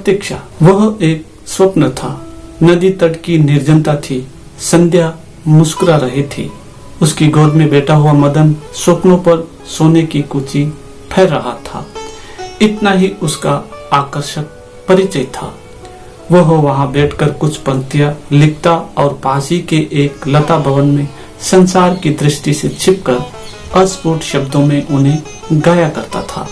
प्रतीक्षा। वह एक स्वप्न था। नदी तट की निर्जनता थी। संध्या मुस्कुरा रही थी। उसकी गोद में बैठा हुआ मदन स्वप्नों पर सोने की कुची फेर रहा था। इतना ही उसका आकर्षक परिचय था। वह वहां बैठकर कुछ पंक्तियां लिखता और पास ही के एक लता भवन में संसार की दृष्टि से छिपकर अस्फुट शब्दों में उन्हें गाया करता था।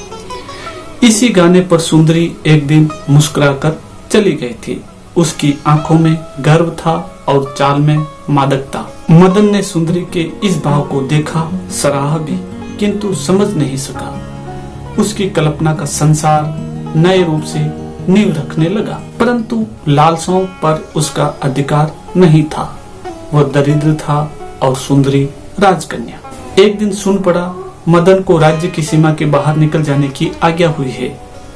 इसी गाने पर सुंदरी एक दिन मुस्कुराकर चली गई थी। उसकी आंखों में गर्व था और चाल में मादकता। मदन ने सुंदरी के इस भाव को देखा, सराहा भी, किंतु समझ नहीं सका। उसकी कल्पना का संसार नए रूप से नींव रखने लगा, परंतु लालसाओं पर उसका अधिकार नहीं था। वह दरिद्र था और सुंदरी राजकन्या। एक दिन सुन पड़ा मदन को राज्य की सीमा के बाहर निकल जाने की आज्ञा हुई है।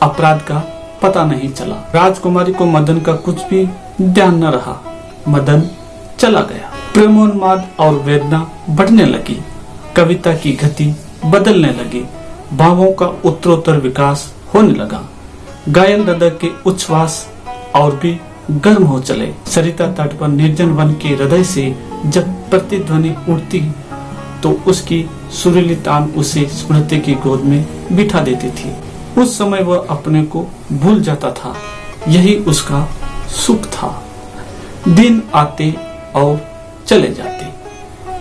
अपराध का पता नहीं चला। राजकुमारी को मदन का कुछ भी ध्यान न रहा। मदन चला गया। प्रेमोन्माद और वेदना बढ़ने लगी। कविता की गति बदलने लगी। भावों का उत्तरोत्तर विकास होने लगा। घायल हृदय के उच्छ्वास और भी गर्म हो चले। सरिता तट पर निर्जन वन के हृदय से जब प्रतिध्वनि उठती तो उसकी सुरीली तान उसे स्मृति की गोद में बिठा देती थी। उस समय वह अपने को भूल जाता था। यही उसका सुख था। दिन आते और चले जाते।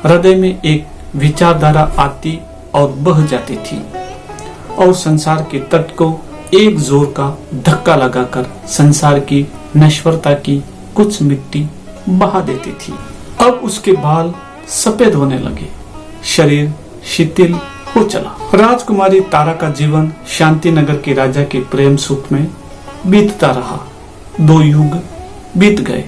हृदय में एक विचारधारा आती और बह जाती थी और संसार के तट को एक जोर का धक्का लगाकर संसार की नश्वरता की कुछ मिट्टी बहा देती थी। अब उसके बाल सफेद होने लगे। शरीर शिथिल हो चला। राजकुमारी तारा का जीवन शांति नगर के राजा के प्रेम सुख में बीतता रहा। 2 युग बीत गए।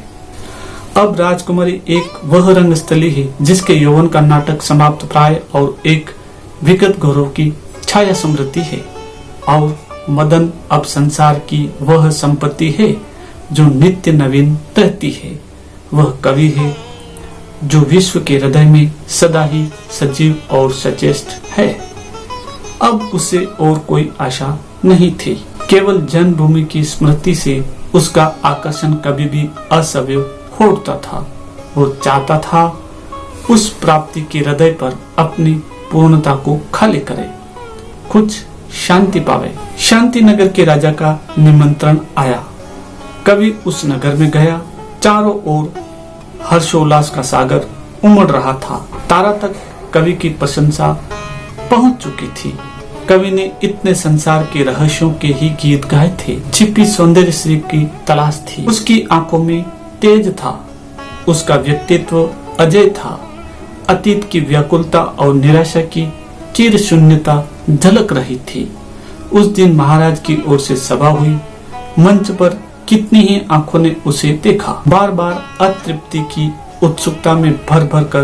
अब राजकुमारी एक वह रंगस्थली है जिसके यौवन का नाटक समाप्त प्राय और एक विगत गौरव की छाया समृद्धि है। और मदन अब संसार की वह संपत्ति है जो नित्य नवीन रहती है। वह कवि है जो विश्व के हृदय में सदा ही सजीव और सचेष्ट है। अब उसे और कोई आशा नहीं थी। केवल जन्मभूमि की स्मृति से उसका आकर्षण कभी भी असवय हो उठता था। वो चाहता था उस प्राप्ति के हृदय पर अपनी पूर्णता को खाली करे, कुछ शांति पावे। शांति नगर के राजा का निमंत्रण आया। कवि उस नगर में गया। चारों ओर हर्षोल्लास का सागर उमड़ रहा था। तारा तक कवि की प्रशंसा पहुंच चुकी थी। कवि ने इतने संसार के रहस्यों के ही गीत गाए थे। छिपी सौंदर्य श्री की तलाश थी। उसकी आंखों में तेज था। उसका व्यक्तित्व अजय था। अतीत की व्याकुलता और निराशा की चिर शून्यता झलक रही थी। उस दिन महाराज की ओर से सभा हुई। मंच पर कितनी ही आंखों ने उसे देखा। बार बार अतृप्ति की उत्सुकता में भर भर कर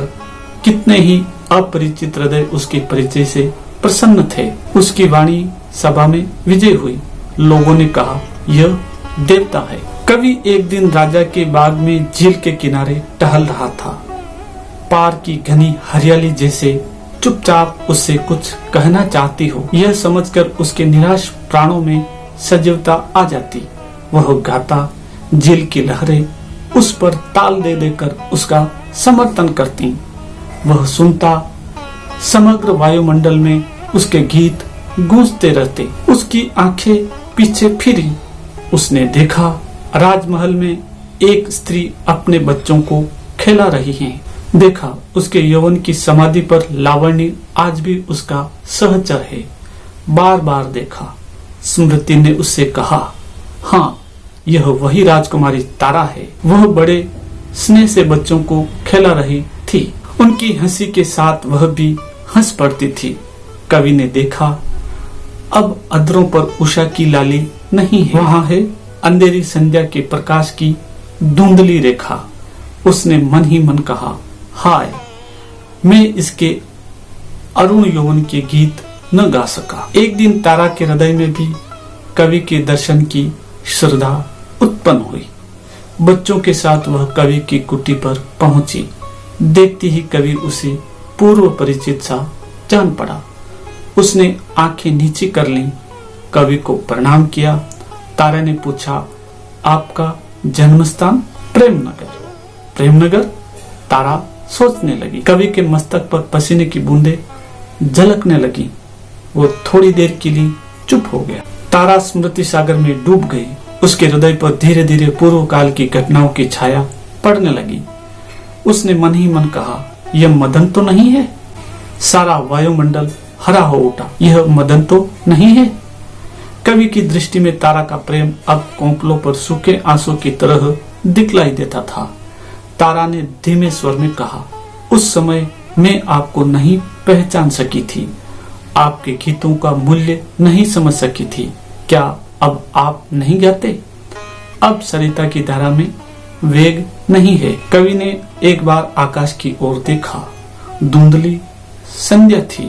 कितने ही अपरिचित हृदय उसके परिचय से प्रसन्न थे। उसकी वाणी सभा में विजय हुई। लोगों ने कहा यह देवता है। कवि एक दिन राजा के बाग में झील के किनारे टहल रहा था। पार की घनी हरियाली जैसे चुपचाप उससे कुछ कहना चाहती हो, यह समझकर उसके निराश प्राणों में सजीवता आ जाती। वह गाता, झील की लहरें उस पर ताल दे देकर उसका समर्थन करती। वह सुनता, समग्र वायुमंडल में उसके गीत गूंजते रहते। उसकी आंखें पीछे फिरी। उसने देखा राजमहल में एक स्त्री अपने बच्चों को खिला रही है। देखा उसके यौवन की समाधि पर लावण्य आज भी उसका सहचर है। बार बार देखा। स्मृति ने उससे कहा, हाँ यह वही राजकुमारी तारा है। वह बड़े स्नेह से बच्चों को खिला रही थी। उनकी हंसी के साथ वह भी हंस पड़ती थी। कवि ने देखा अब अधरों पर उषा की लाली नहीं है, वहां है अंधेरी संध्या के प्रकाश की धुंधली रेखा। उसने मन ही मन कहा, हाय मैं इसके अरुण यौवन के गीत न गा सका। एक दिन तारा के हृदय में भी कवि के दर्शन की श्रद्धा उत्पन्न हुई। बच्चों के साथ वह कवि की कुटी पर पहुंची। देखती ही कवि उसे पूर्व परिचित सा जान पड़ा। उसने आंखें नीची कर लीं, कवि को प्रणाम किया। तारा ने पूछा, आपका जन्म स्थान प्रेमनगर। प्रेमनगर? तारा सोचने लगी। कवि के मस्तक पर पसीने की बूंदें झलकने लगी। वो थोड़ी देर के लिए चुप हो गया। तारा स्मृति सागर में डूब गई। उसके हृदय पर धीरे धीरे पूर्व काल की घटनाओं की छाया पड़ने लगी। उसने मन ही मन कहा, यह मदन तो नहीं है? सारा वायुमंडल हरा हो उठा। यह मदन तो नहीं है? कवि की दृष्टि में तारा का प्रेम अब कोंपलों पर सूखे आंसू की तरह दिखलाई देता था। तारा ने धीमे स्वर में कहा, उस समय मैं आपको नहीं पहचान सकी थी, आपके गीतों का मूल्य नहीं समझ सकी थी। क्या अब आप नहीं गाते? अब सरिता की धारा में वेग नहीं है। कवि ने एक बार आकाश की ओर देखा। धुंधली संध्या थी।